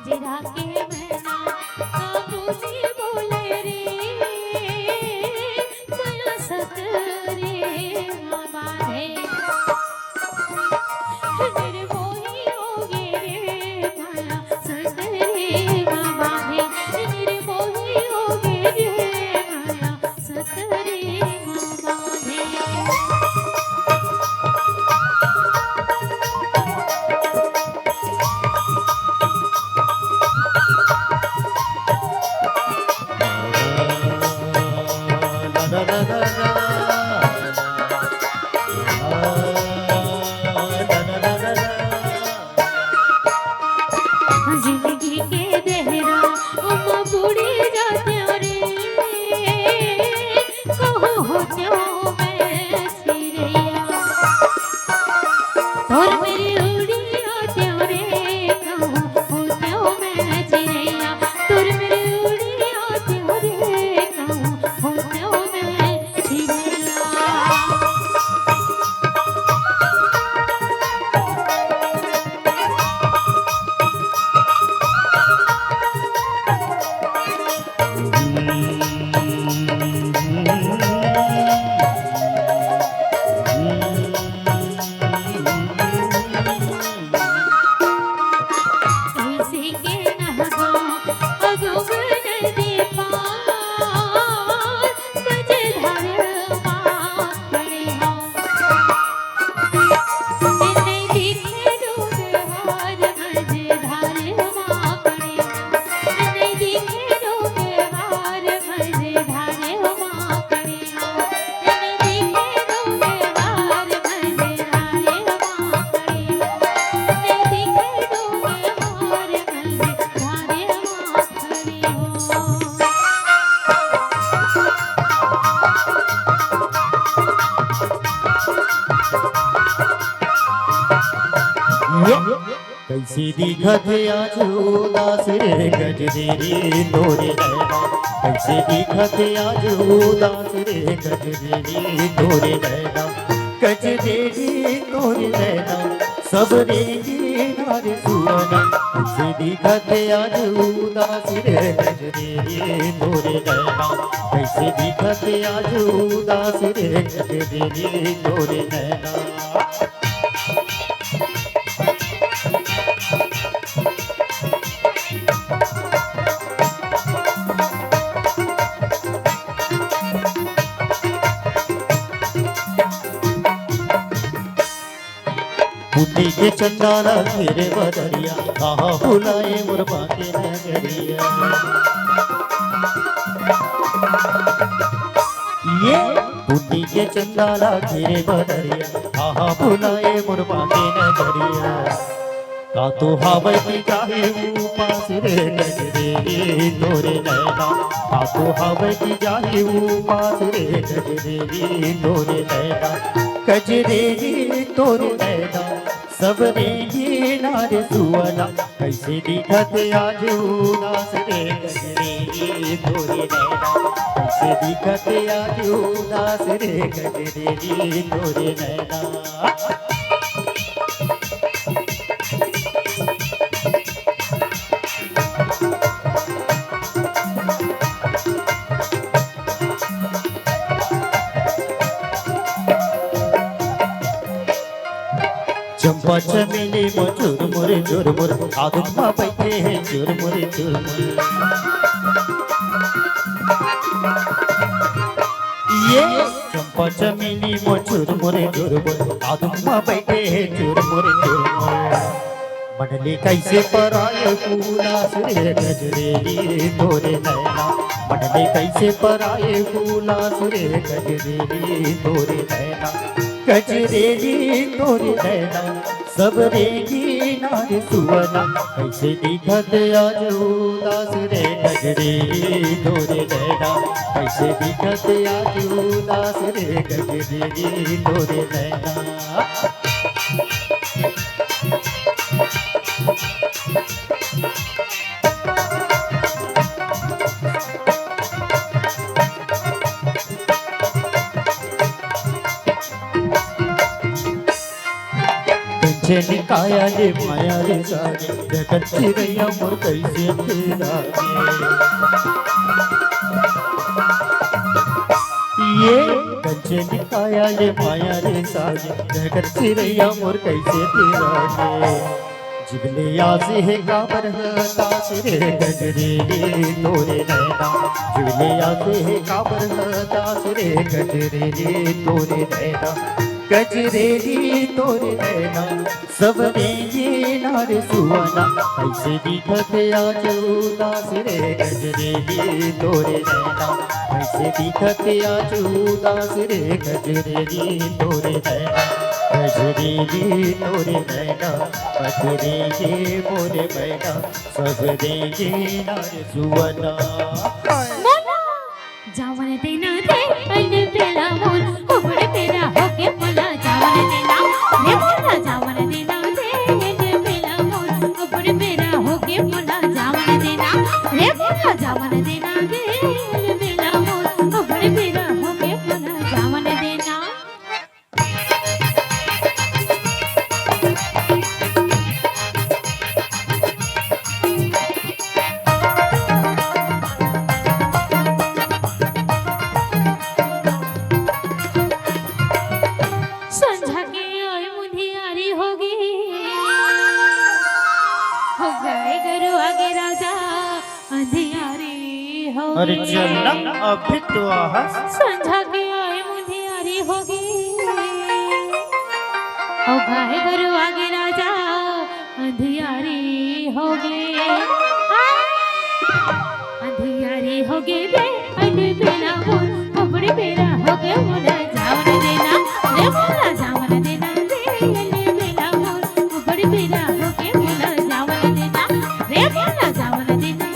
पिंजरा के मैना काबूली बोले रे माया सकरे बांधे निर्मोही हो गे रे माया सकरे बांधे निर्मोही हो गे रे माया सकरे बांधे जिंदगी के देहरा उम बूढ़ी जाते रे कहो होते हो मैं चिड़िया और मेरी उड़ी आते रे कहो होते हो मैं चिड़िया तुर मेरी उड़ी आते रे कहो होते हो मैं चिड़िया किसी के नहबा अगुब नदी पार बजधर माँ खड़े हों नहीं दिखे डूबहार मझधार माँ खड़े हों नहीं दिखे डूबहार मझधार माँ खड़े हों नहीं दिखे डूबहार मझधार माँ खड़े हों नहीं दिखे डूबहार मझधार माँ खड़े हों कैसी दिखत आज उदास रे गजरेरी तोरे नैना कैसी दिखत आज उदास रे गजरेरी तोरे नैना गजरेरी तोरे नैना सब रेगी नारे सुवना कैसी दिखत आज उदास रे गजरेरी तोरे नैना कैसी दिखत आज उदास रे गजरेरी तोरे नैना बुद्धि के चंदाना घेरे बदरिया कहाँ बुलाए मुरबा के नगरिया ये बुद्धि के चंदाना घेरे बदरिया कहाँ बुलाए मुरबा के नगरिया का तो हवा की चाहे उपास रे गजरेरी तोरे नैना का तो हवा की चाहे उपास रे गजरेरी तोरे नैना गजरेरी तोरे नैना सब रेगी नारे सुवना कैसे दिखत आज उदास रे गजरेरी तोरे नैना कैसे दिखत आज उदास रे गजरेरी तोरे नैना चंपा चमेली मो चुरमुर आदत मा बैठे हैं चुरमुर ये चंपा चमेली मो चुरमुर आदत मा बैठे हैं चुरमुर मंडली कैसे पराए फूलास रे गजरेरी तोरे नैना मंडली कैसे पराए फूलास रे गजरेरी तोरे नैना गजरेरी तोरे नैना सब रेगी नारे सुवना कैसे दिखत आज उदास रे गजरेरी तोरे नैना कैसे दिखत आज उदास रे गजरेरी तोरे नैना कंचे निकाया ले माया रे सागे जगत चिरैया मोर कैसे तेरा ये कंचे निकाया ले माया रे सागे जगत चिरैया मोर कैसे तेरा जिगले आसे है काबर तास रे गजरे तोरे नैना जिगले आसे है काबर तास रे गजरे तोरे नैना गजरेली तोरे नैना सबने ये नारे सुहाना ऐसे दिखत आज उदास रे गजरेली तोरे नैना ऐसे दिखत आज उदास रे गजरेली तोरे नैना गजरेली तोरे नैना बजरे ये मोरे मैना सबने ये नारे सुहाना जावन देना दे अन बेला मोल उबड़ तेरा होके मला जावन देना रे मला जावन देना दे अन बेला मोल उबड़ तेरा होके मला जावन देना रे मला जावन देना दे अन बेला मोल उबड़ तेरा होके मला जावन देना अरे चलना अभी तो आहस संझा के आए मुंधियारी होगी ओ गाय गरु आगे राजा अंधियारी होगी अंधियारी होगी दे अन बेला मोल उबड़ बेरा होगे मोला जावन देना रे मोला जावन देना दे अन बेला मोल उबड़ बेरा होगे मोला जावन देना रे मोला जावन देना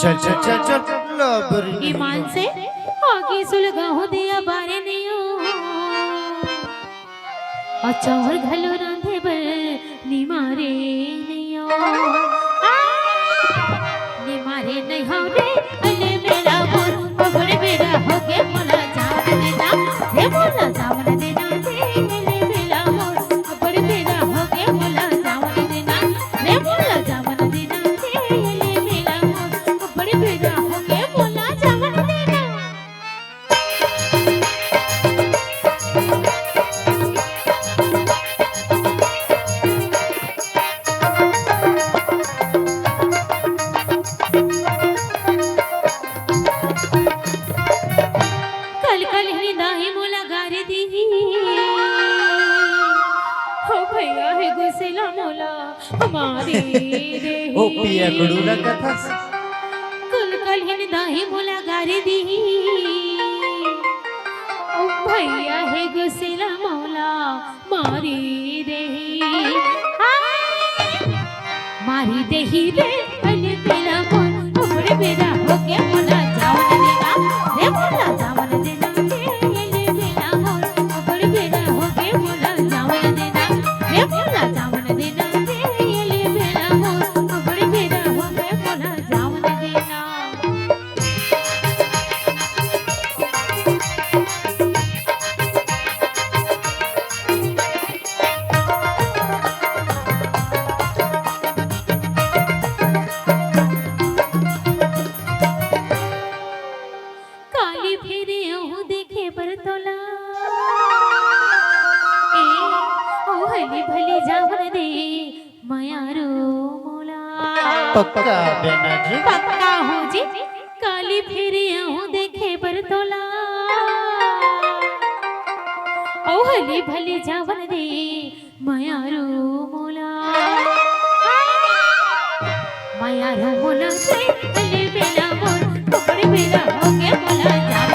चल चल चल चल लबरी ईमान से आगे सुलगा हो दिया बारे नियो अच्छा और घलो रांधे बर निमारे नियो निमारे नहीं हो रे अले मेरा बोल बबड़ बेरा हो के मोला जावन देना रे मोला जावन देना दे अले मेरा बोल बबड़ बेरा हो के मोला जावन देना रे मोला जावन देना दे अले मेरा बोल बबड़ बेरा हो के मोला जावन देना हमारे रे ओ पिया गड़ू लगता कुल कल हिन दाही मोला गारी दी ओ भैया है गुसिला मौला मारी रे मारी देही रे अले बेला मोल उबड़ बेरा होके मोला जावन देना रे मोला जावन देना दे अले बेला मोल उबड़ बेरा होके मोला जावन देना रे मोला जावन देना पक्का बेना जी पक्का हूँ जी काली फेरे हूँ देखे बरतोला ओ हली भली जावन दे मायारू मोला मायारू मोला से हली बेला मोल पकड़ बेला हो गया मोला जा